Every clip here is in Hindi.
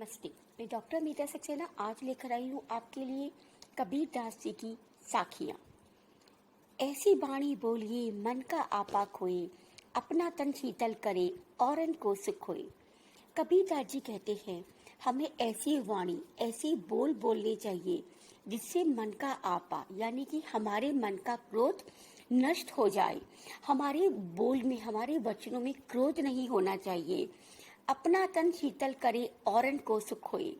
नमस्ते। मैं डॉक्टर मीता सक्सेना आज लेकर आई हूँ आपके लिए कबीर दास जी की साखियाँ। ऐसी वाणी बोलिए मन का आपा खोए, अपना तन शीतल करे औरन को सुख होए। कबीर दास जी कहते हैं हमें ऐसी वाणी ऐसी बोल बोलनी चाहिए जिससे मन का आपा यानी कि हमारे मन का क्रोध नष्ट हो जाए। हमारे बोल में हमारे वचनों में क्रोध नहीं होना चाहिए। अपना तन शीतल करे औरन को सुख होए।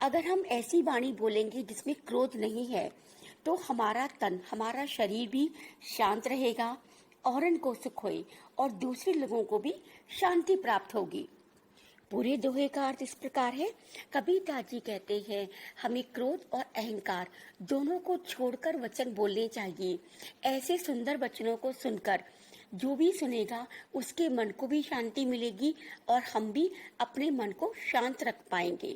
अगर हम ऐसी वाणी बोलेंगे जिसमें क्रोध नहीं है तो हमारा तन हमारा शरीर भी शांत रहेगा, औरन को सुख होए और दूसरे लोगों को भी शांति प्राप्त होगी। पूरे दोहे का अर्थ इस प्रकार है। कबीर दास जी कहते हैं हमें क्रोध और अहंकार दोनों को छोड़कर वचन बोलने चाहिए। ऐसे सुंदर वचनों को सुनकर जो भी सुनेगा उसके मन को भी शांति मिलेगी और हम भी अपने मन को शांत रख पाएंगे।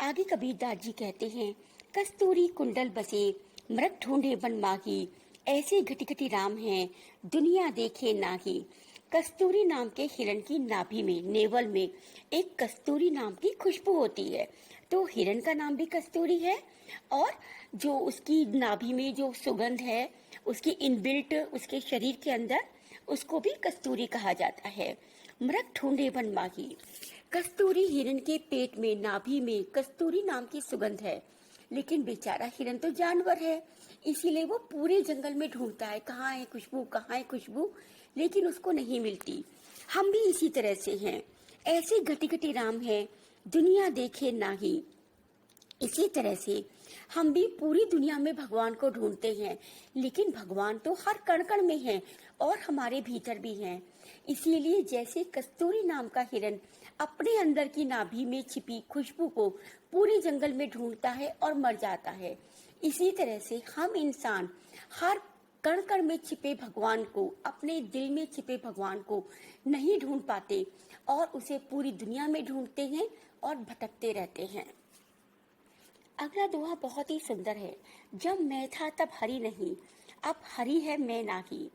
आगे कबीर दास जी कहते हैं कस्तूरी कुंडल बसे मृग ढूंढे बन माही, ऐसे घटी घटी राम हैं दुनिया देखे नाही। कस्तूरी नाम के हिरण की नाभि में नेवल में एक कस्तूरी नाम की खुशबू होती है, तो हिरण का नाम भी कस्तूरी है और जो उसकी नाभि में जो सुगंध है उसकी इनबिल्ट उसके शरीर के अंदर उसको भी कस्तूरी कहा जाता है। मृग ढूंढे बन माही, कस्तूरी हिरण के पेट में नाभि में कस्तूरी नाम की सुगंध है, लेकिन बेचारा हिरण तो जानवर है, इसीलिए वो पूरे जंगल में ढूंढता है कहाँ है खुशबू कहाँ है खुशबू, लेकिन उसको नहीं मिलती। हम भी इसी तरह से हैं, ऐसे घटी घटी राम है दुनिया देखे नाही। इसी तरह से हम भी पूरी दुनिया में भगवान को ढूंढते हैं, लेकिन भगवान तो हर कण कण में है और हमारे भीतर भी हैं। इसीलिए जैसे कस्तूरी नाम का हिरण अपने अंदर की नाभि में छिपी खुशबू को पूरे जंगल में ढूंढता है और मर जाता है, इसी तरह से हम इंसान हर कण कण में छिपे भगवान को, अपने दिल में छिपे भगवान को नहीं ढूंढ पाते और उसे पूरी दुनिया में ढूंढते हैं और भटकते रहते हैं। अगला दोहा बहुत ही सुंदर है। जब मैं था तब हरि नहीं, अब हरि है मैं नाही।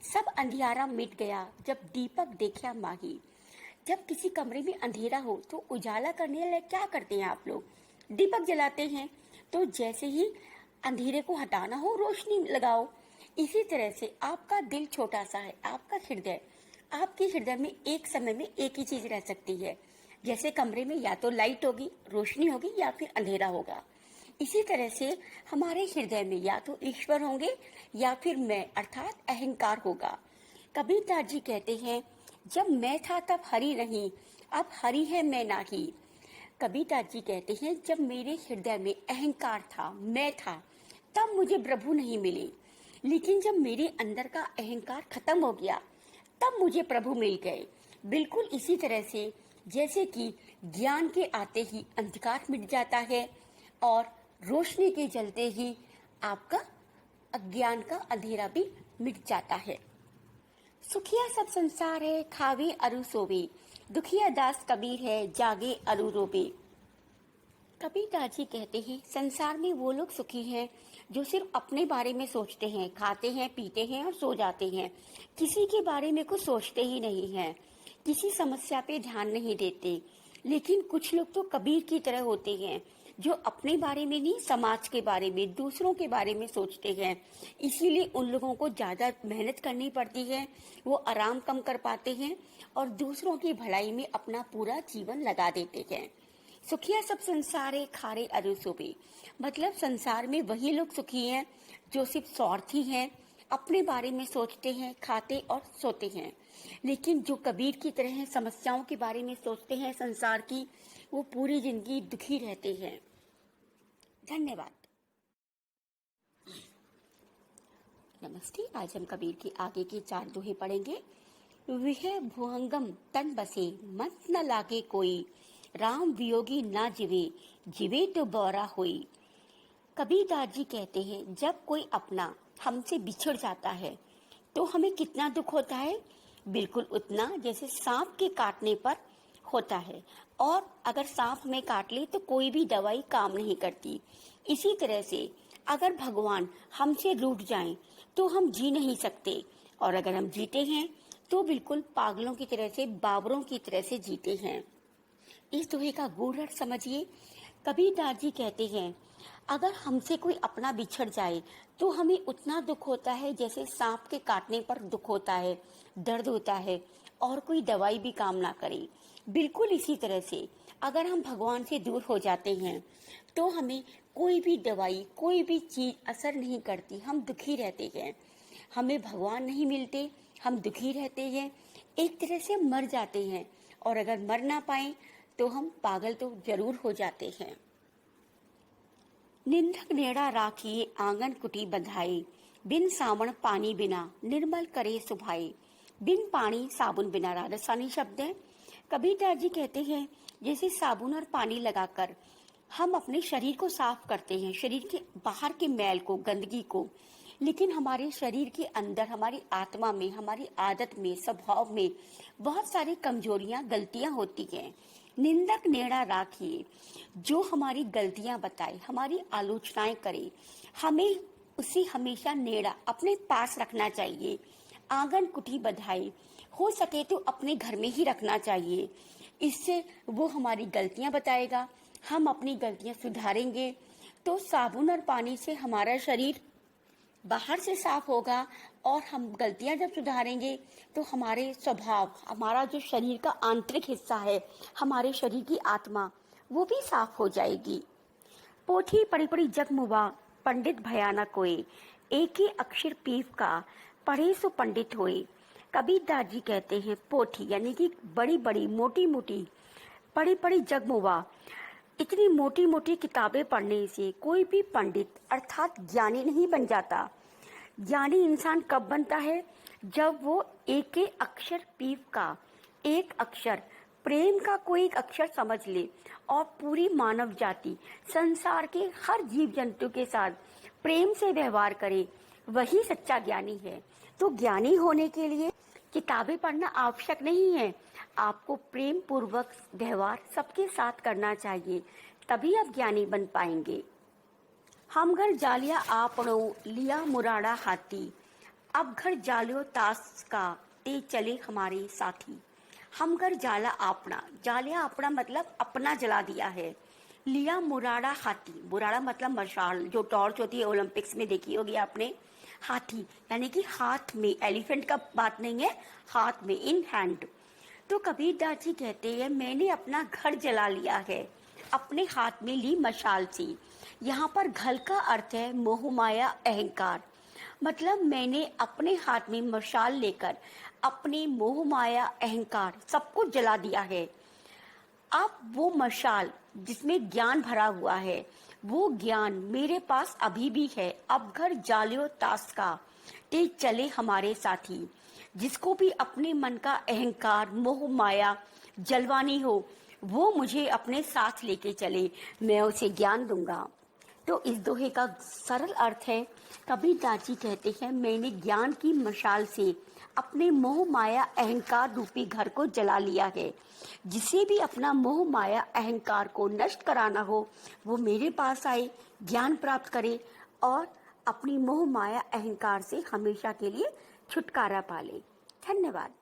सब अंधियारा मिट गया जब दीपक देखा माही। जब किसी कमरे में अंधेरा हो तो उजाला करने के लिए क्या करते हैं आप लोग? दीपक जलाते हैं। तो जैसे ही अंधेरे को हटाना हो रोशनी लगाओ। इसी तरह से आपका दिल छोटा सा है, आपका हृदय, आपके हृदय में एक समय में एक ही चीज रह सकती है। जैसे कमरे में या तो लाइट होगी, रोशनी होगी या फिर अंधेरा होगा, इसी तरह से हमारे हृदय में या तो ईश्वर होंगे या फिर मैं अर्थात अहंकार होगा। कबीर दास जी कहते हैं जब मैं था तब हरि नहीं, अब हरि है मैं नाही। कबीर दास जी कहते हैं जब मेरे हृदय में अहंकार था, मैं था, तब मुझे प्रभु नहीं मिले, लेकिन जब मेरे अंदर का अहंकार खत्म हो गया तब मुझे प्रभु मिल गए। बिल्कुल इसी तरह से जैसे कि ज्ञान के आते ही अंधकार मिट जाता है और रोशनी के जलते ही आपका अज्ञान का अंधेरा भी मिट जाता है। सुखिया सब संसार है खावे अरु सोवे, दुखिया दास कबीर है जागे अरु रोवे। कबीर दास जी कहते हैं संसार में वो लोग सुखी हैं जो सिर्फ अपने बारे में सोचते हैं, खाते हैं पीते हैं और सो जाते हैं, किसी के बारे में कुछ सोचते ही नहीं हैं, किसी समस्या पे ध्यान नहीं देते। लेकिन कुछ लोग तो कबीर की तरह होते हैं जो अपने बारे में नहीं समाज के बारे में, दूसरों के बारे में सोचते हैं। इसीलिए उन लोगों को ज्यादा मेहनत करनी पड़ती है, वो आराम कम कर पाते हैं और दूसरों की भलाई में अपना पूरा जीवन लगा देते हैं। सुखिया सब संसारे खारे अरु सोवे, मतलब संसार में वही लोग सुखी हैं जो सिर्फ स्वार्थी हैं, अपने बारे में सोचते हैं, खाते और सोते हैं। लेकिन जो कबीर की तरह हैं, समस्याओं के बारे में सोचते हैं संसार की, वो पूरी जिंदगी दुखी रहते हैं। धन्यवाद। नमस्ते। आज हम कबीर के आगे के 4 दोहे पढ़ेंगे। विह भुअंगम तन बसे मन न लागे कोई, राम वियोगी ना जिवे जिवे तो बौरा होई। कबीर दास जी कहते हैं जब कोई अपना हमसे बिछड़ जाता है तो हमें कितना दुख होता है, बिल्कुल उतना जैसे सांप के काटने पर होता है, और अगर सांप में काट ले तो कोई भी दवाई काम नहीं करती। इसी तरह से अगर भगवान हमसे रूठ जाएं तो हम जी नहीं सकते, और अगर हम जीते हैं तो बिल्कुल पागलों की तरह से, बाबरों की तरह से जीते हैं। इस दोहे का गूढ़ अर्थ समझिए। कबीरदास जी कहते हैं, अगर हमसे कोई अपना बिछड़ जाए तो हमें उतना दुख होता है जैसे सांप के काटने पर दुख होता है, दर्द होता है, और कोई दवाई भी काम ना करे। बिल्कुल इसी तरह से अगर हम भगवान से दूर हो जाते हैं तो हमें कोई भी दवाई, कोई भी चीज असर नहीं करती, हम दुखी रहते हैं। हमें भगवान नहीं मिलते, हम दुखी रहते हैं, एक तरह से मर जाते हैं। और अगर मर ना पाए तो हम पागल तो जरूर हो जाते हैं। निंदक नेड़ा राखिए आंगन कुटी बंधाए, बिन सावन पानी बिना निर्मल करे सुभाए। बिन पानी साबुन बिना, राजस्थानी शब्द है। कबीरदास जी कहते हैं, जैसे साबुन और पानी लगाकर हम अपने शरीर को साफ करते हैं, शरीर के बाहर के मैल को, गंदगी को, लेकिन हमारे शरीर के अंदर, हमारी आत्मा में, हमारी आदत में, स्वभाव में बहुत सारी कमजोरियां, गलतियां होती हैं। निंदक नेड़ा राखिए, जो हमारी गलतियां बताए, हमारी आलोचनाएं करे, हमें उसे हमेशा नेड़ा अपने पास रखना चाहिए। आंगन कुटी बधाई, हो सके तो अपने घर में ही रखना चाहिए। इससे वो हमारी गलतियां बताएगा, हम अपनी गलतियां सुधारेंगे तो साबुन और पानी से हमारा शरीर बाहर से साफ होगा, और हम गलतियां जब सुधारेंगे तो हमारे स्वभाव, हमारा जो शरीर का आंतरिक हिस्सा है, हमारे शरीर की आत्मा, वो भी साफ हो जाएगी। पोथी पढ़ी पढ़ी जगमुआ, पंडित भयानक होए, एक ही अक्षर पीव का, पढ़े सो पंडित होए। कबीरदास जी कहते हैं, पोथी यानी कि बड़ी बड़ी मोटी मोटी पढ़ी पढ़ी जगमुआ, इतनी मोटी मोटी किताबें पढ़ने से कोई भी पंडित अर्थात ज्ञानी नहीं बन जाता। ज्ञानी इंसान कब बनता है? जब वो एक एक अक्षर पीव का, एक अक्षर प्रेम का कोई एक अक्षर समझ ले और पूरी मानव जाति, संसार के हर जीव जंतु के साथ प्रेम से व्यवहार करे, वही सच्चा ज्ञानी है। तो ज्ञानी होने के लिए किताबें पढ़ना आवश्यक नहीं है, आपको प्रेम पूर्वक व्यवहार सबके साथ करना चाहिए, तभी आप ज्ञानी बन पाएंगे। हम घर जालिया आपणो, लिया मुराड़ा हाथी, अब घर जालियो तास का, ते चले हमारे साथी। हम घर जाला आपना, जालिया आपना मतलब अपना जला दिया है। लिया मुराड़ा हाथी, मुराड़ा मतलब मशाल, जो टॉर्च होती है ओलंपिक्स में देखी होगी आपने। हाथी यानी कि हाथ में, एलिफेंट का बात नहीं है, हाथ में, इन हैंड। तो कबीरदास जी कहते हैं, मैंने अपना घर जला लिया है, अपने हाथ में ली मशाल से। यहाँ पर घर का अर्थ है मोह माया अहंकार, मतलब मैंने अपने हाथ में मशाल लेकर अपने मोह माया अहंकार सबको जला दिया है। अब वो मशाल जिसमें ज्ञान भरा हुआ है, वो ज्ञान मेरे पास अभी भी है। अब घर जालियो तास का, ते चले हमारे साथी। जिसको भी अपने मन का अहंकार, मोह माया जलवानी हो, वो मुझे अपने साथ लेके चले, मैं उसे ज्ञान दूंगा। तो इस दोहे का सरल अर्थ है, कबीरदास जी कहते हैं, मैंने ज्ञान की मशाल से अपने मोह माया अहंकार रूपी घर को जला लिया है। जिसे भी अपना मोह माया अहंकार को नष्ट कराना हो, वो मेरे पास आए, ज्ञान प्राप्त करे और अपनी मोह माया अहंकार से हमेशा के लिए छुटकारा पाले। धन्यवाद।